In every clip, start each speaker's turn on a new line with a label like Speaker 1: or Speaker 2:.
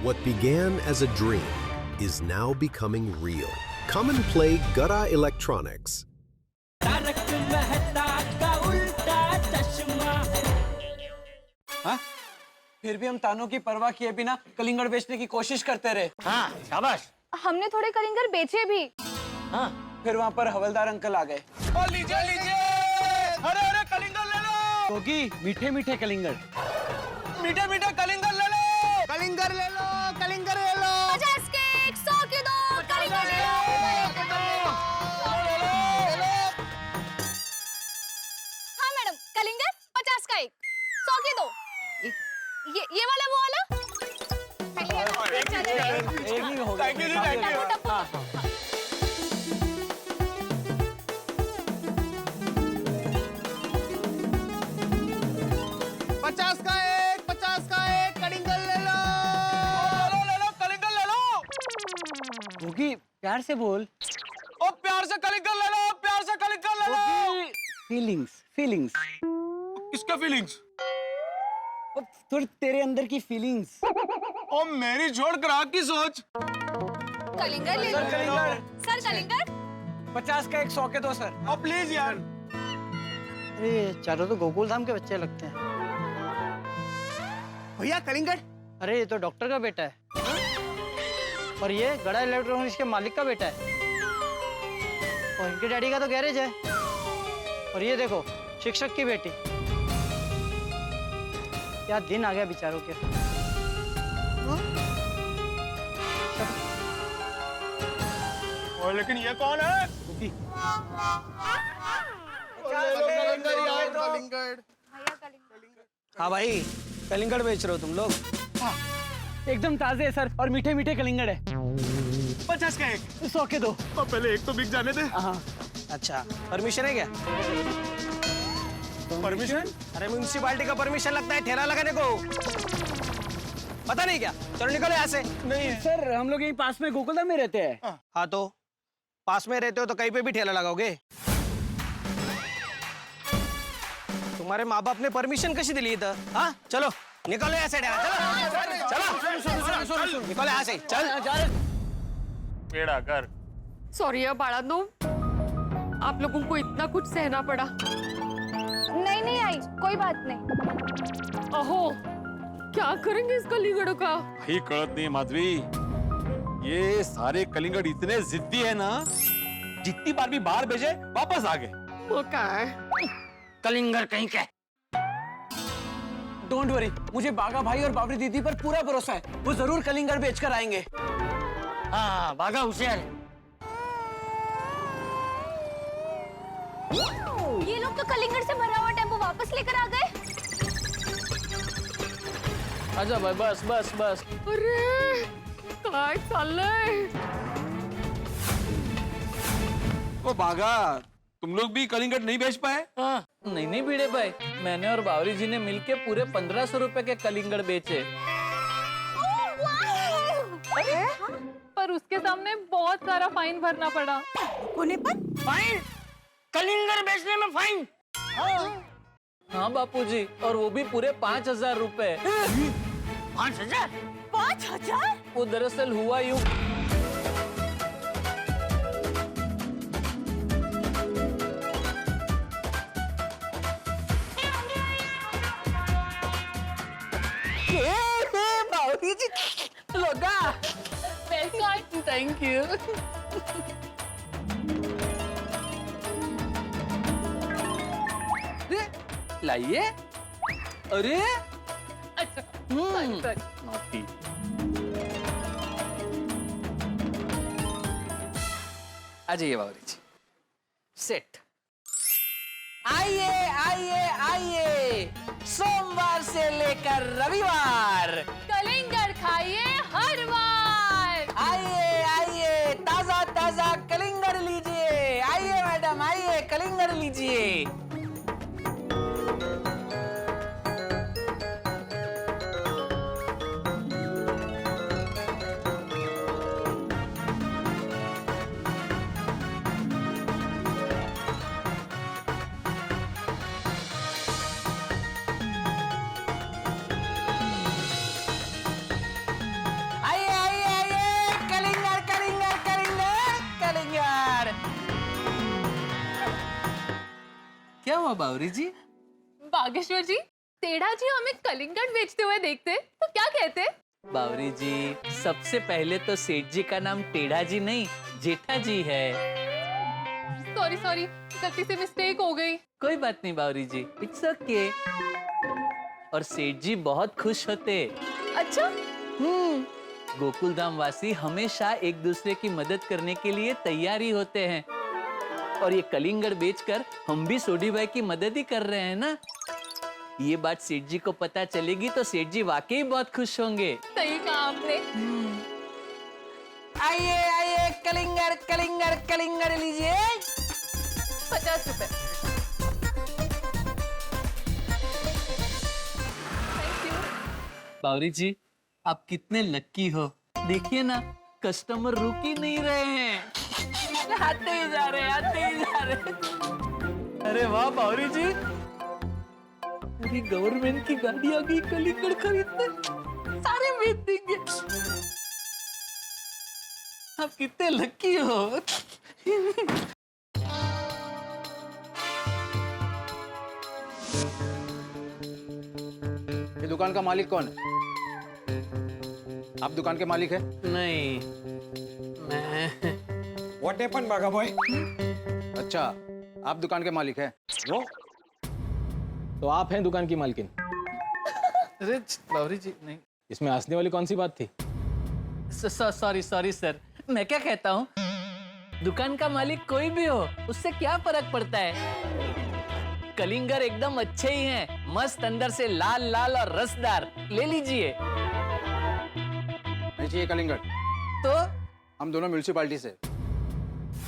Speaker 1: What began as a dream is now becoming real. Come and play Gada Electronics.
Speaker 2: हाँ? फिर भी हम तानों की परवाह किए बिना कलिंगड़ बेचने की कोशिश करते रहे।
Speaker 3: हाँ, शाबाश।
Speaker 4: हमने थोड़े कलिंगर बेचे भी।
Speaker 3: हाँ,
Speaker 2: फिर वहाँ पर हवलदार अंकल आ गए। ओ लीजिए लीजिए, अरे अरे कलिंगड़ ले लो। क्योंकि मीठे मीठे कलिंगड़, मीठे मीठे कलिंगड़ ले लो, कलिंगड़ ले लो, कलिंगड़ ले लो।
Speaker 4: 50 के 100 के दो कलिंगर ले लो। हाँ मैडम, कलिंगर 50 का एक, 100 के दो। ये वाला वो वाला?
Speaker 2: एक ही होगा।
Speaker 4: थैंक यू जी, थैंक यू।
Speaker 2: हाँ, हाँ।
Speaker 3: प्यार से बोल।
Speaker 2: ओ प्यार से कलिंगड़ ले लो, प्यार से कलिंगड़ ले लो।
Speaker 3: Feelings, feelings.
Speaker 2: किसका फीलिंग्स?
Speaker 3: थोड़ी तेरे अंदर की फीलिंग्स।
Speaker 2: ओ मेरी छोड़ ग्राहक की सोच।
Speaker 4: कलिंगर ले लो। सर कलिंगर
Speaker 2: 50 का एक, 100 के दो सर। ओ प्लीज यार।
Speaker 3: अरे चारों तो गोकुल धाम के बच्चे लगते हैं।
Speaker 2: भैया कलिंगड़।
Speaker 3: अरे ये तो डॉक्टर का बेटा है। और ये गड़ा इलेक्ट्रॉनिक्स के मालिक का बेटा है। और इनके डैडी का तो गैरेज है। और ये देखो शिक्षक की बेटी। क्या दिन आ गया बेचारों के।
Speaker 2: और लेकिन ये कौन है? हाँ भाई, कलिंगड़ बेच रहे हो तुम लोग?
Speaker 3: हाँ, एकदम ताजे है सर, और मीठे मीठे कलिंगड़ है।
Speaker 2: 50 का एक,
Speaker 3: 100 के दो।
Speaker 2: और पहले एक तो बिक जाने दे।
Speaker 3: हाँ।
Speaker 2: अच्छा, परमिशन है क्या? परमिशन? अरे म्यूनिसिपालिटी का परमिशन लगता है ठेला लगाने को। पता नहीं क्या? चलो निकलो यहाँ से। नहीं है
Speaker 3: सर, हम लोग यहीं पास में गोकुलधाम में रहते हैं।
Speaker 2: हाँ तो पास में रहते हो तो कहीं पे भी ठेला लगाओगे? तुम्हारे माँ बाप ने परमिशन कैसी दिली था? हाँ चलो निकलो यहाँ से, चलो चलो निकलो यहाँ से, चल।
Speaker 5: पेड़ा कर।
Speaker 6: सॉरी यार बाड़ा दो, आप लोगों को इतना कुछ सहना पड़ा।
Speaker 4: नहीं नहीं आई, कोई बात नहीं।
Speaker 6: अहो, क्या करेंगे इस कलिंगड़ का?
Speaker 5: ही कड़त नहीं माधवी, ये सारे कलिंगड़ इतने जिद्दी है ना, जितनी बार भी बाहर भेजे वापस आ गए।
Speaker 6: वो क्या है?
Speaker 3: कलिंगड़ कहीं के।
Speaker 2: डोंट वरी, मुझे बागा भाई और बाबरी दीदी पर पूरा भरोसा है। वो जरूर कलिंगड़ बेचकर आएंगे।
Speaker 3: हाँ, बागा होशियार है।
Speaker 4: ये लोग तो कलिंगर से भरा हुआ टेम्पो वापस लेकर आ गए।
Speaker 3: आजा भाई, बस बस बस।
Speaker 6: अरे काय चाललंय?
Speaker 5: ओ बागा, तुम लोग भी कलिंगड़ नहीं बेच पाए?
Speaker 7: हाँ, नहीं भिड़े भाई, मैंने और बावरी जी ने मिलके पूरे 1500 रुपए के कलिंगड़ बेचे।
Speaker 6: पर उसके सामने बहुत सारा फाइन भरना पड़ा।
Speaker 4: कोने पर
Speaker 3: फाइन? कलिंगड़ बेचने में फाइन?
Speaker 7: हाँ बापूजी, और वो भी पूरे 5000 रुपए।
Speaker 3: 5000?
Speaker 4: 5000?
Speaker 7: वो दरअसल हुआ यूं,
Speaker 3: बावरी जी लोगा।
Speaker 6: Thank you.
Speaker 7: लाइए। अरे
Speaker 6: अच्छा, sorry।
Speaker 5: नॉटी।
Speaker 7: आ जाइए बावरी जी, सेट।
Speaker 3: आइए आइए आइए, सोमवार से लेकर रविवार
Speaker 6: कलिंगड़ खाइए हर बार।
Speaker 3: आइए आइए, ताजा ताजा कलिंगड़ लीजिए। आइए मैडम, आइए कलिंगड़ लीजिए।
Speaker 7: हुआ बावरी जी?
Speaker 6: बागेश्वर जी, टेढ़ा जी हमें कलिंगड़ बेचते हुए देखते तो क्या कहते?
Speaker 7: बावरी जी, सबसे पहले तो सेठ जी का नाम टेढ़ा जी नहीं जेठा जी है।
Speaker 6: सॉरी सॉरी, गलती से मिस्टेक हो गई।
Speaker 7: कोई बात नहीं बावरी जी, इट्स ओके। और सेठ जी बहुत खुश होते।
Speaker 6: अच्छा,
Speaker 7: गोकुल धाम वासी हमेशा एक दूसरे की मदद करने के लिए तैयार ही होते हैं। और ये कलिंगड़ बेचकर हम भी सोडी भाई की मदद ही कर रहे हैं ना। ये बात सेठ जी को पता चलेगी तो सेठ जी वाकई बहुत खुश होंगे।
Speaker 6: सही कहा आपने।
Speaker 7: आइए आइए, कलिंगड़ कलिंगड़ कलिंगड़ लीजिए।
Speaker 6: 50 रुपए। Thank you.
Speaker 7: बावरी जी, आप कितने लक्की हो। देखिए ना, कस्टमर रुक ही नहीं रहे हैं, आते ही जा रहे, आते ही जा रहे। अरे वाह बावरी जी, पूरी गवर्नमेंट की गाड़ी आ गई कलिंगड़ खरीदने, सारे बेच देंगे। आप कितने लक्की हो।
Speaker 2: ये दुकान का मालिक कौन है? आप दुकान के मालिक है?
Speaker 7: नहीं, मैं
Speaker 8: What happened, Baga boy?
Speaker 2: अच्छा, आप दुकान के मालिक है?
Speaker 8: No.
Speaker 9: तो आप हैं दुकान की मालकिन?
Speaker 7: अरे बावरी जी नहीं।
Speaker 9: इसमें हंसने वाली कौन सी बात थी?
Speaker 7: सॉरी सॉरी सर, मैं क्या कहता हूँ, दुकान का मालिक कोई भी हो, उससे क्या फर्क पड़ता है। कलिंगर एकदम अच्छे ही हैं, मस्त, अंदर से लाल लाल और रसदार। ले लीजिए।
Speaker 2: नहीं चाहिए कलिंगड़।
Speaker 7: तो
Speaker 2: हम दोनों म्यूनिसिपालिटी से।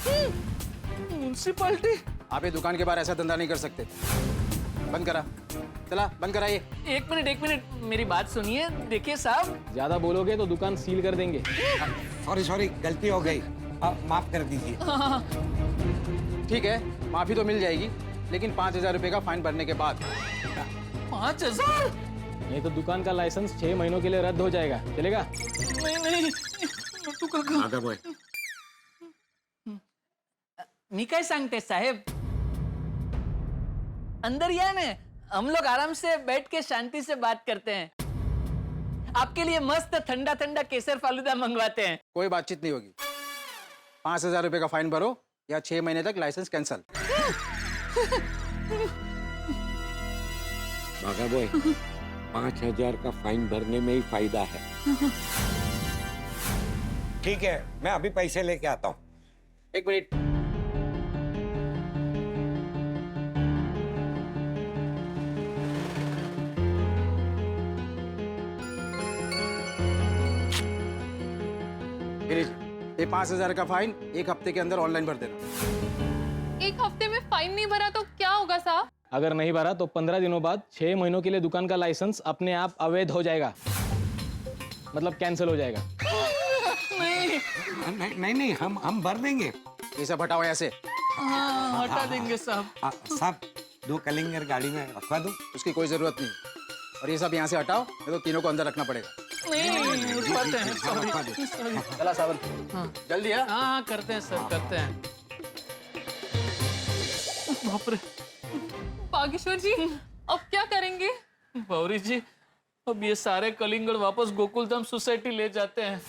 Speaker 7: म्युनिसिपालिटी?
Speaker 2: आप ये दुकान के बाहर ऐसा धंधा नहीं कर सकते। बंद करा, चला बंद कराइए।
Speaker 7: एक मिनट, मेरी बात सुनिए। देखिए साहब,
Speaker 9: ज्यादा बोलोगे तो दुकान सील कर देंगे।
Speaker 8: सॉरी गलती हो गई, माफ कर दीजिए।
Speaker 2: ठीक है, माफी तो मिल जाएगी, लेकिन 5000 रुपए का फाइन भरने के बाद।
Speaker 7: 5000?
Speaker 9: नहीं तो दुकान का लाइसेंस 6 महीनों के लिए रद्द हो जाएगा। चलेगा?
Speaker 7: नहीं, तू
Speaker 8: बागा बॉय,
Speaker 7: मी काय सांगते साहेब, अंदर या ना, हम लोग आराम से बैठ के शांति से बात करते हैं। आपके लिए मस्त ठंडा ठंडा केसर फालूदा मंगवाते हैं।
Speaker 2: कोई बातचीत नहीं होगी। 5000 रुपए का फाइन भरो या 6 महीने तक लाइसेंस कैंसल।
Speaker 8: बागा बॉय, 5000 का फाइन भरने में ही फायदा है। ठीक है, मैं अभी पैसे लेके आता हूँ।
Speaker 2: एक मिनट। ये 5000 का फाइन 1 हफ्ते के अंदर ऑनलाइन भर देना।
Speaker 6: 1 हफ्ते में फाइन नहीं भरा तो क्या होगा साहब?
Speaker 9: अगर नहीं भरा तो 15 दिनों बाद 6 महीनों के लिए दुकान का लाइसेंस अपने आप अवैध हो जाएगा, मतलब कैंसिल हो जाएगा।
Speaker 8: नहीं, हम भर देंगे।
Speaker 2: ये सब हटाओ यहाँ से।
Speaker 7: हाँ, हटा देंगे साहब।
Speaker 8: साहब, 2 कलिंगर गाड़ी में रखवा दूं?
Speaker 2: उसकी कोई जरूरत नहीं। और ये सब यहाँ से हटाओ, नहीं तो तीनों को अंदर रखना पड़ेगा।
Speaker 7: नहीं, उठवाते हैं।
Speaker 8: रखवा दो।
Speaker 2: चला सावन, जल्दी है।
Speaker 7: हाँ, करते हैं सर, करते हैं। बाप रे
Speaker 6: बागेश्वर जी, अब क्या करेंगे?
Speaker 7: बावरी जी, अब ये सारे कलिंगड़ वापस गोकुलधाम सोसाइटी ले जाते हैं।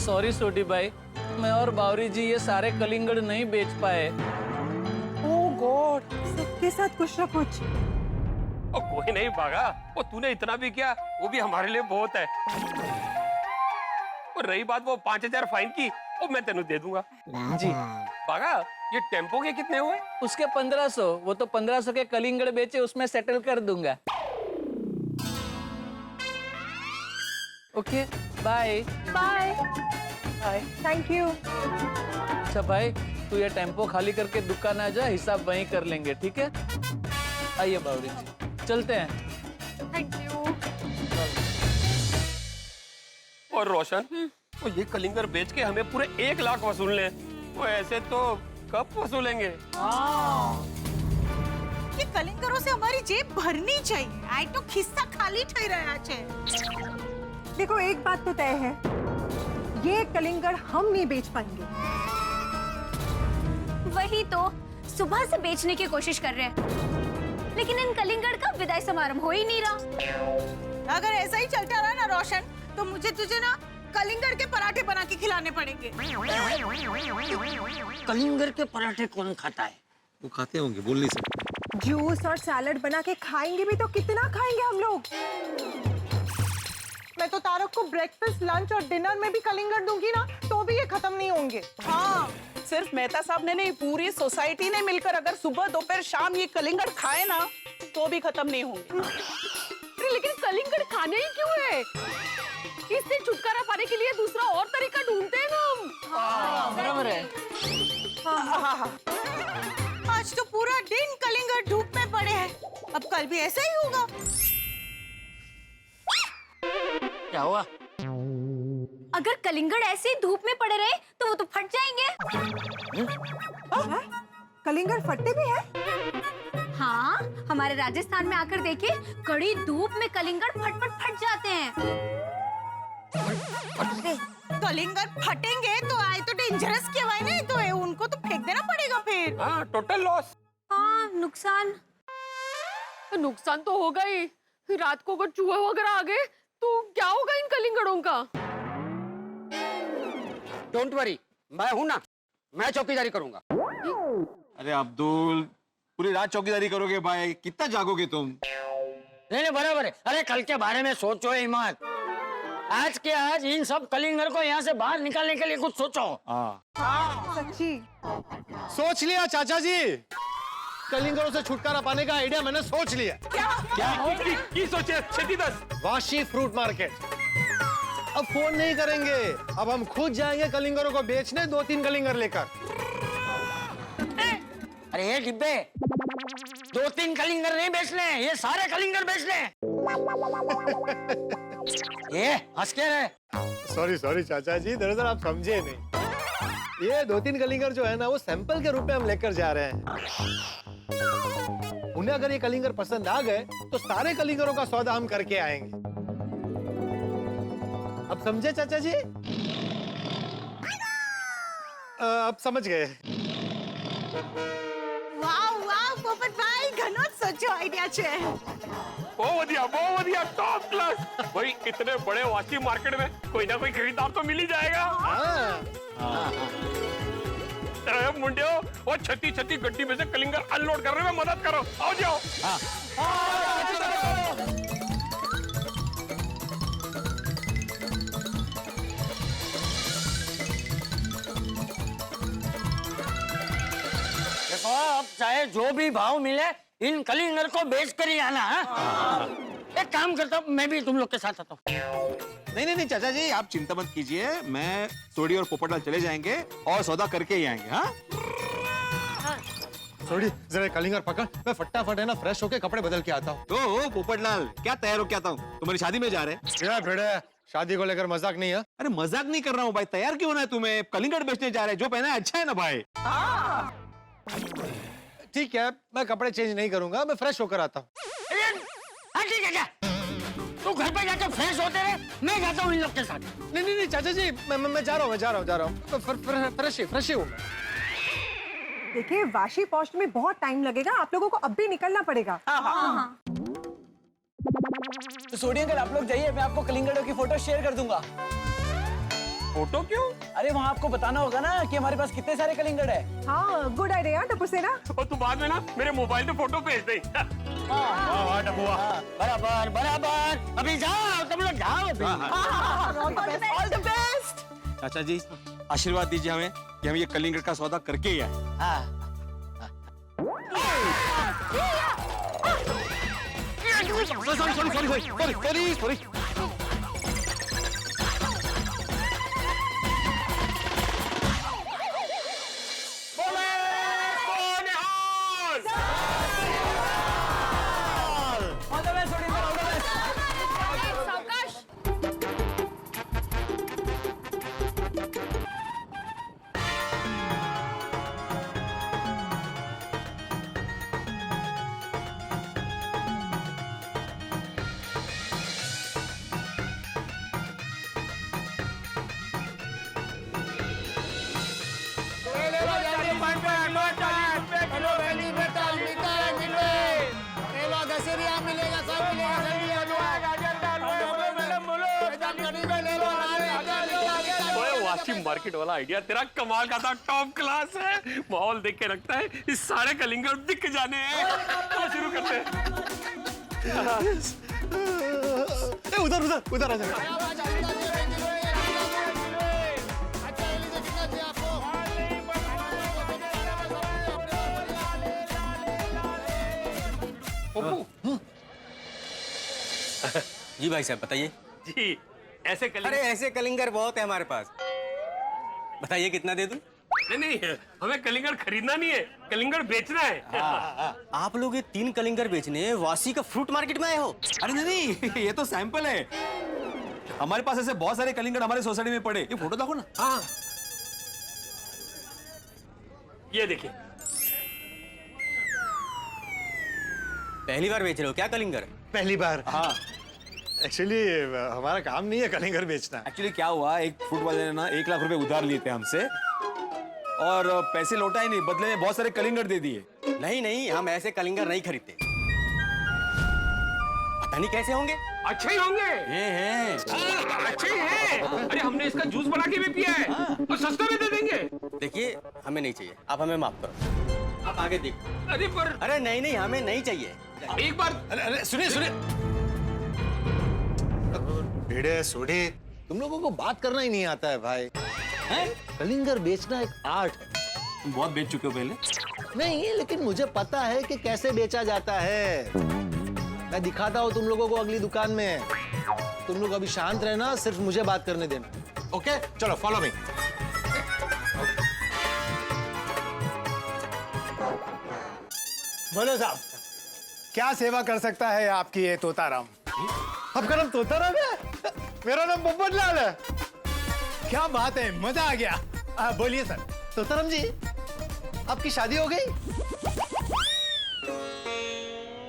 Speaker 7: सॉरी सोडी भाई, मैं और बावरी जी ये सारे कलिंगड़ नहीं बेच पाए।
Speaker 10: ओह गॉड, सबके साथ कुछ ना कुछ।
Speaker 5: ओ, कोई नहीं बागा, वो तूने इतना भी किया, वो भी हमारे लिए बहुत है। और रही बात वो 5000 फाइन की, वो मैं तेनू दे दूंगा।
Speaker 7: जी
Speaker 5: बागा, ये टेम्पो के कितने हुए?
Speaker 7: उसके 1500, वो तो 1500 के कलिंगड़ बेचे, उसमें सेटल कर दूंगा। Okay, bye
Speaker 10: bye bye, thank you.
Speaker 7: अच्छा भाई, तू ये टेम्पो खाली करके दुकान आ जा, हिसाब वहीं कर लेंगे, ठीक है? आइए बावरी जी, चलते हैं।
Speaker 6: Thank you.
Speaker 5: और रोशन, वो ये कलिंगर बेच के हमें पूरे 1 लाख वसूल ले, वो ऐसे तो कब वसूलेंगे?
Speaker 10: ये कलिंगरों से हमारी जेब भरनी चाहिए। आई तो खिस्सा खाली ठई रहा है। देखो, एक बात तो तय है, ये कलिंगर हम नहीं बेच पाएंगे।
Speaker 4: वही तो, सुबह से बेचने की कोशिश कर रहे हैं। लेकिन इन कलिंगड़ का विदाई समारोह हो ही नहीं रहा।
Speaker 10: अगर ऐसा ही चलता रहा ना रोशन, तो मुझे तुझे ना कलिंगड़ के पराठे बना के खिलाने पड़ेंगे।
Speaker 7: कलिंगर के पराठे कौन खाता है?
Speaker 5: वो खाते होंगे, बोल नहीं सकते।
Speaker 10: जूस और सैलड बना के खाएंगे भी तो कितना खाएंगे हम लोग। मैं तो तारक को ब्रेकफास्ट, लंच और डिनर में भी कलिंगड़ दूंगी ना, तो भी ये खत्म नहीं होंगे।
Speaker 11: हाँ, सिर्फ मेहता साहब ने नहीं, पूरी सोसाइटी ने मिलकर अगर सुबह दोपहर शाम ये कलिंगड़ खाए ना, तो भी खत्म नहीं होंगे।
Speaker 6: लेकिन कलिंगड़ खाने ही क्यों है? इससे छुटकारा पाने के लिए दूसरा और तरीका ढूंढते हैं हम।
Speaker 7: बराबर है।
Speaker 10: आज तो पूरा दिन कलिंगड़ धूप में पड़े हैं, अब कल भी ऐसा ही होगा।
Speaker 7: क्या हुआ?
Speaker 4: अगर कलिंगड़ ऐसे ही धूप में पड़े रहे तो वो तो फट जाएंगे।
Speaker 10: कलिंगड़ फटते भी हैं?
Speaker 4: हाँ, हमारे राजस्थान में आकर देखिए, कड़ी धूप में कलिंगड़ फट जाते हैं।
Speaker 10: कलिंगड़ फटेंगे तो आए तो डेंजरस कहवाए ना, तो उनको तो फेंक देना पड़ेगा फिर।
Speaker 8: हाँ, टोटल लॉस।
Speaker 4: हाँ, नुकसान।
Speaker 6: नुकसान तो होगा ही। रात को अगर चूहे वगैरह आ गए तो क्या होगा इन कलिंगड़ों का?
Speaker 8: डोंट वरी, मैं हूं ना, मैं चौकीदारी करूंगा।
Speaker 5: अरे अब्दुल, पूरी रात चौकीदारी करोगे भाई? कितना जागोगे तुम?
Speaker 7: नहीं बराबर है। अरे कल के बारे में सोचो ही मत। आज के आज इन सब कलिंगर को यहाँ से बाहर निकालने के लिए कुछ सोचो।
Speaker 10: सच्ची
Speaker 2: सोच लिया चाचा जी, कलिंगरों से छुटकारा पाने का आइडिया मैंने सोच लिया।
Speaker 8: की सोचे? छेती दस।
Speaker 2: Vashi fruit market. अब फोन नहीं करेंगे, अब हम खुद जाएंगे कलिंगरों को बेचने, 2-3 कलिंगर लेकर।
Speaker 7: अरे ये डिब्बे, 2-3 कलिंगर नहीं बेचने, ये सारे कलिंगर बेचने। ये हंस के रहे।
Speaker 2: सॉरी चाचा जी, दरअसल आप समझे नहीं। ये 2-3 कलिंगर जो है ना, वो सैंपल के रूप में हम लेकर जा रहे हैं। उन्हें अगर ये कलिंगर पसंद आ गए तो सारे कलिंगरों का सौदा हम करके आएंगे। अब समझे चाचा जी? अब समझ गए।
Speaker 10: वाह पोपट भाई, घणो सोचो आइडिया छे।
Speaker 8: बहुत बढ़िया, टॉप क्लास। भाई इतने बड़े वाशी मार्केट में कोई ना कोई खरीदार तो मिल ही जाएगा। मुंडियो, वो छती गड्डी में से कलिंगर अनलोड करने में मदद करो। आओ जाओ।
Speaker 7: देखो, अब चाहे जो भी भाव मिले, इन कलिंगर को बेच कर ही आना। एक काम करता हूँ, मैं भी तुम लोग के साथ आता हूँ।
Speaker 5: नहीं चाचा जी, आप चिंता मत कीजिए, मैं सोडी और पोपटलाल चले जाएंगे और सौदा करके ही आएंगे। हाँ,
Speaker 2: सोडी जरा कलिंगर पकड़, मैं फटाफट है ना फ्रेश होके कपड़े बदल के आता हूँ।
Speaker 5: तो पोपटलाल, क्या तैयार हो के आता हूँ? तुम्हारी शादी में जा रहे हैं?
Speaker 2: भिड़े, शादी को लेकर मजाक नहीं है।
Speaker 5: अरे मजाक नहीं कर रहा हूँ भाई, तैयार क्यों होना है तुम्हें? कलिंगड़ बेचने जा रहे हैं, जो पहना है अच्छा है ना भाई।
Speaker 2: ठीक है, मैं कपड़े चेंज नहीं करूंगा, मैं फ्रेश होकर आता हूँ।
Speaker 7: ठीक है क्या? तू घर पे जाकर फ्रेश होते रहे, मैं जाता हूँ इन लोग के साथ।
Speaker 2: नहीं चाचा जी, मैं जा रहा हूँ। फ्रेश ही हूँ। देखिए, वाशी पोस्ट में बहुत टाइम लगेगा, आप लोगों को अब भी निकलना पड़ेगा। तो सोडी अंकल, आप लोग जाइए, मैं आपको कलिंगड़ों की फोटो शेयर कर दूंगा।
Speaker 8: फोटो क्यों?
Speaker 2: अरे वहाँ आपको बताना होगा ना कि हमारे पास कितने सारे कलिंगड़ है।
Speaker 10: हाँ, गुड आइडिया टप्पू सेना।
Speaker 8: और तू बाद में ना मेरे मोबाइल पे फोटो भेज दे।
Speaker 2: वाह टप्पुआ।
Speaker 7: बराबर। अभी जाओ, तुम लोग जाओ अभी।
Speaker 10: All the best.
Speaker 5: चाचा जी, आशीर्वाद दीजिए हमें कि हम ये कलिंगड़ का सौदा करके ही आए। सॉरी।
Speaker 8: वाशी मार्केट वाला आइडिया तेरा कमाल का था, टॉप क्लास है। माहौल देख के लगता है इस सारे कलिंगर बिक जाने हैं। तो शुरू करते हैं।
Speaker 2: उधर उधर उधर आ जाओ।
Speaker 12: जी भाई साहब बताइए।
Speaker 8: जी ऐसे कलिंगर।
Speaker 12: अरे ऐसे कलिंगर बहुत है हमारे पास। बताइए कितना दे दूं?
Speaker 8: नहीं नहीं, हमें कलिंगर खरीदना नहीं है, कलिंगर बेचना है।
Speaker 12: आप लोग ये 3 कलिंगर बेचने वासी का फ्रूट मार्केट में आए हो?
Speaker 5: अरे नहीं, ये तो सैंपल है। हमारे पास ऐसे बहुत सारे कलिंगर हमारे सोसाइटी में पड़े। ये फोटो देखो ना।
Speaker 8: हाँ ये देखिए।
Speaker 12: पहली बार बेच रहे हो क्या कलिंगर?
Speaker 2: पहली बार।
Speaker 5: हाँ
Speaker 2: एक्चुअली हमारा काम नहीं है कलिंगर बेचना।
Speaker 5: एक्चुअली क्या हुआ, एक फ्रूट वाले ने ना 1 लाख रुपए उधार लिए थे हमसे और पैसे लौटाए नहीं, बदले में बहुत सारे कलिंगर दे दिए।
Speaker 12: नहीं नहीं, हम ऐसे कलिंगर नहीं खरीदते। पता नहीं कैसे होंगे।
Speaker 8: अच्छे ही होंगे।
Speaker 12: ये हैं।
Speaker 8: अच्छे ही हैं। अरे हमने इसका जूस बना के भी पिया है और सस्ते में दे देंगे।
Speaker 12: देखिए हमें नहीं चाहिए, आप हमें माफ करो। आप आगे देखो।
Speaker 8: अरे पर
Speaker 12: अरे नहीं नहीं, हमें नहीं चाहिए।
Speaker 8: एक बार।
Speaker 2: अरे सुनिए सुनिए, भिड़े सोढ़े, तुम लोगों को बात करना ही नहीं आता है भाई। कलिंगर बेचना एक आर्ट है।
Speaker 5: तुम बहुत बेच चुके हो पहले।
Speaker 2: नहीं, लेकिन मुझे पता है कि कैसे बेचा जाता है। मैं दिखाता हूँ तुम लोगों को अगली दुकान में। तुम लोग अभी शांत रहना, सिर्फ मुझे बात करने देना। ओके चलो फॉलो मी। बोलो साहब, क्या सेवा कर सकता है आपकी ये तोताराम? आपका नाम तोताराम है? मेरा नाम पोपटलाल है। क्या बात है, मजा आ गया। बोलिए सर। तोताराम जी, आपकी शादी हो गई?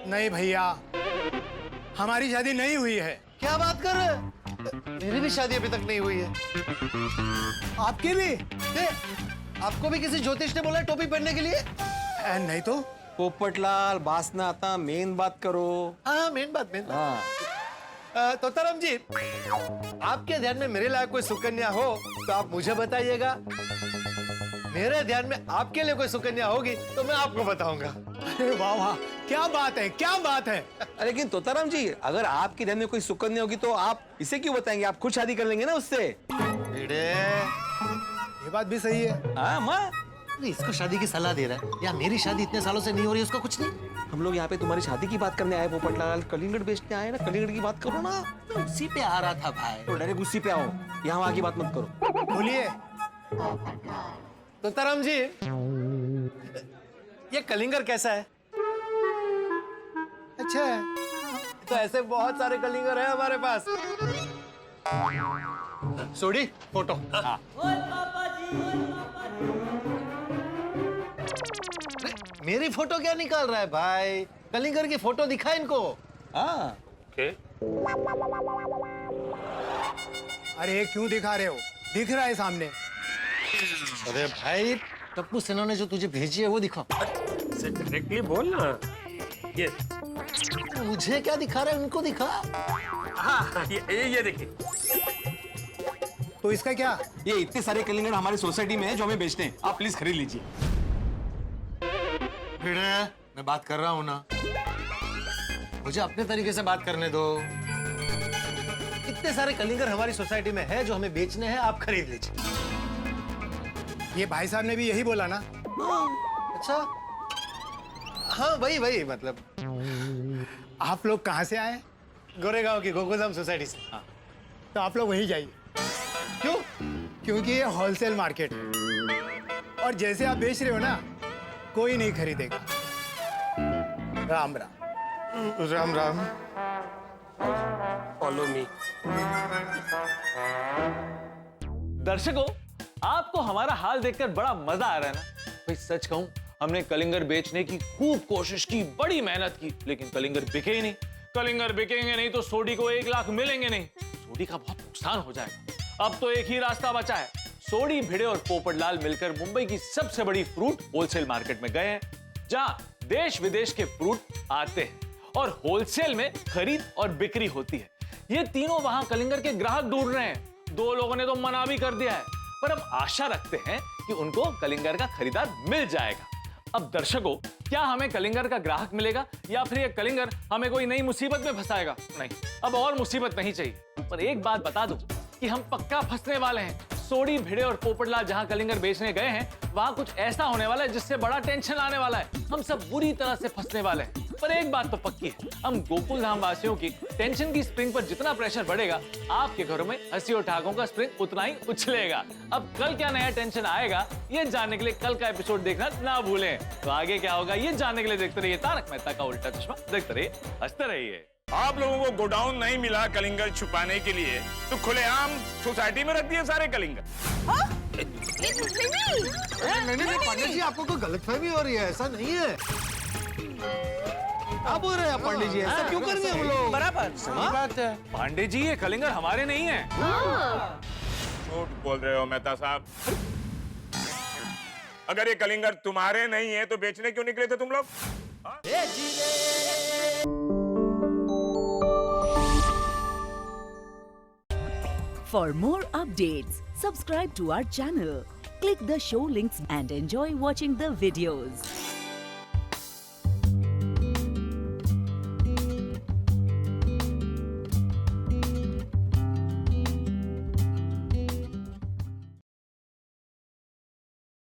Speaker 2: नहीं भैया, हमारी शादी नहीं हुई है। क्या बात कर रहे हैं? मेरी भी शादी अभी तक नहीं हुई है। आपकी भी? आपको भी किसी ज्योतिष ने बोला टोपी पहनने के लिए? नहीं तो।
Speaker 5: पोपटलाल बासना आता, मेन बात करो।
Speaker 2: हाँ मेन बात। तोताराम जी, आपके ध्यान में मेरे लायक कोई सुकन्या हो तो आप मुझे बताइएगा। मेरे ध्यान में आपके लिए कोई सुकन्या होगी तो मैं आपको बताऊंगा। अरे वाह वाह, क्या बात है, क्या बात है।
Speaker 5: लेकिन तोताराम जी, अगर आपके ध्यान में कोई सुकन्या होगी तो आप इसे क्यों बताएंगे? आप खुद शादी कर लेंगे ना उससे।
Speaker 2: ये बात भी सही है।
Speaker 5: हाँ माँ,
Speaker 2: इसको शादी की सलाह दे रहा है। या मेरी शादी इतने सालों से नहीं हो रही, उसको कुछ नहीं।
Speaker 5: हम लोग यहाँ पे तुम्हारी शादी की बात करने आए पोपटलाल, कलिंगर बेचने आए ना, कलिंगर की बात करो ना।
Speaker 2: उसी पे आ रहा था भाई।
Speaker 5: तो डायरेक्ट उसी पे आओ, यहाँ वहाँ की बात मत करो।
Speaker 2: बोलिए तोताराम जी, ये कलिंगर कैसा है? अच्छा है। तो ऐसे बहुत सारे कलिंगर हैं हमारे पास। सोडी फोटो। हाँ। मेरी फोटो क्या निकाल रहा है भाई? कलिंगर की फोटो दिखा इनको। हाँ। अरे क्यों दिखा रहे हो? दिख रहा है सामने। अरे भाई, टप्पू सेना ने जो तुझे भेजी है वो दिखा।
Speaker 8: डायरेक्टली बोल ना। ये
Speaker 2: मुझे क्या दिखा रहा है, उनको दिखा।
Speaker 8: हाँ ये देखिए।
Speaker 2: तो इसका क्या?
Speaker 5: ये इतने सारे कलिंगर हमारी सोसाइटी में है जो हमें बेचते हैं, आप प्लीज खरीद लीजिए।
Speaker 2: मैं बात कर रहा हूँ ना, मुझे अपने तरीके से बात करने दो। इतने सारे कलिंगर हमारी सोसाइटी में है जो हमें बेचने हैं, आप खरीद लीजिए। ये भाई साहब ने भी यही बोला ना? अच्छा हाँ वही मतलब। आप लोग कहाँ से आए? गोरेगांव की गोकुलधाम सोसाइटी से। हाँ। तो आप लोग वहीं जाइए। क्यों? क्योंकि ये होलसेल मार्केट है और जैसे आप बेच रहे हो ना, कोई नहीं खरीदेगा। राम राम। राम राम।
Speaker 8: Follow me.
Speaker 13: दर्शकों, आपको हमारा हाल देखकर बड़ा मजा आ रहा है ना? भाई सच कहूं, हमने कलिंगर बेचने की खूब कोशिश की, बड़ी मेहनत की, लेकिन कलिंगर बिके ही नहीं। कलिंगर बिकेंगे नहीं तो सोडी को 1 लाख मिलेंगे नहीं। सोडी का बहुत नुकसान हो जाएगा। अब तो एक ही रास्ता बचा है। सोडी, भिड़े और पोपटलाल मिलकर मुंबई की सबसे बड़ी फ्रूट होलसेल मार्केट में गए हैं, जहां देश विदेश के फ्रूट आते हैं और होलसेल में खरीद और बिक्री होती है। ये तीनों वहां कलिंगर के ग्राहक ढूंढ रहे हैं। 2 लोगों ने तो मना भी कर दिया है। पर हम आशा रखते हैं कि उनको कलिंगर का खरीदार मिल जाएगा। अब दर्शकों, क्या हमें कलिंगर का ग्राहक मिलेगा या फिर ये कलिंगर हमें कोई नई मुसीबत में फंसाएगा? नहीं, अब और मुसीबत नहीं चाहिए। पर एक बात बता दूं कि हम पक्का फंसने वाले हैं। सोडी, भिड़े और पोपटलाल जहां कलिंगर बेचने गए हैं, वहां कुछ ऐसा होने वाला है जिससे बड़ा टेंशन आने वाला है। हम सब बुरी तरह से फंसने वाले हैं। पर एक बात तो पक्की है, हम गोकुल धाम वासियों की टेंशन की स्प्रिंग पर जितना प्रेशर बढ़ेगा, आपके घरों में हंसी और ठहाकों का स्प्रिंग उतना ही उछलेगा। अब कल क्या नया टेंशन आएगा, ये जानने के लिए कल का एपिसोड देखना ना भूलें। तो आगे क्या होगा ये जानने के लिए देखते रहिए तारक मेहता का उल्टा चश्मा। देखते रहिए, हंसते रहिए।
Speaker 5: आप लोगों को गोडाउन नहीं मिला कलिंगर छुपाने के लिए, तो खुलेआम सोसाइटी में रख दिए सारे कलिंगर।
Speaker 2: नहीं, पंडित जी, आपको कोई गलतफहमी हो रही है, ऐसा नहीं है। आप बोल रहे हैं पंडित जी, ऐसा क्यों करेंगे हम लोग?
Speaker 11: बराबर
Speaker 2: सही बात है।
Speaker 13: पांडे जी, ये कलिंगर हमारे नहीं है।
Speaker 5: झूठ बोल रहे हो मेहता साहब। अगर ये कलिंगर तुम्हारे नहीं है तो बेचने क्यों निकले थे तुम लोग?
Speaker 14: For more updates, subscribe to our channel, click the show links and enjoy watching the videos.